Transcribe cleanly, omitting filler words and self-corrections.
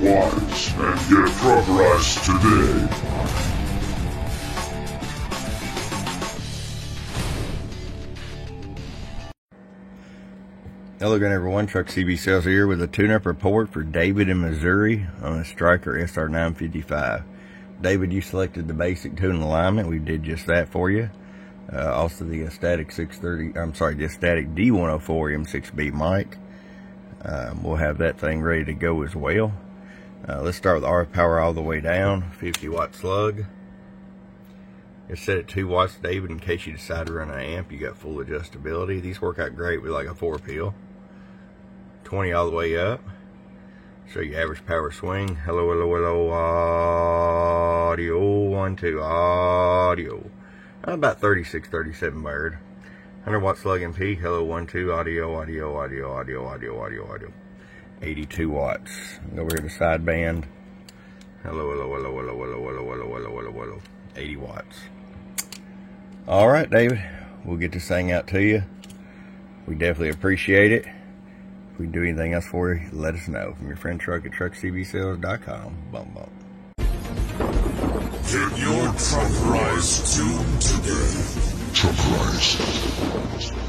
wise and get truckerized today. Hello again, everyone. Truck CB Sales here with a tune-up report for David in Missouri on a Striker SR955. David, you selected the basic tune alignment. We did just that for you. Also the static the static D104 M6B mic. We'll have that thing ready to go as well. Let's start with RF power all the way down. 50 watt slug. It's set at 2 watts, David, in case you decide to run an amp. You got full adjustability. These work out great with like a 4-pill. 20 all the way up. Show you average power swing. Hello, hello, hello, audio. 1, 2, audio. About 36, 37 bird. 100 watt slug and peak. Hello, 1, 2, audio, audio, audio, audio, audio, audio, audio. 82 watts. Go over here to sideband. Hello, hello, hello, hello, hello, hello, hello, hello, hello, hello. 80 watts. All right, David. We'll get this thing out to you. We definitely appreciate it. If we can do anything else for you, let us know. From your friend Truck at truckcbsales.com. Bum bum. Get your Truckrized tune today. Truckrized.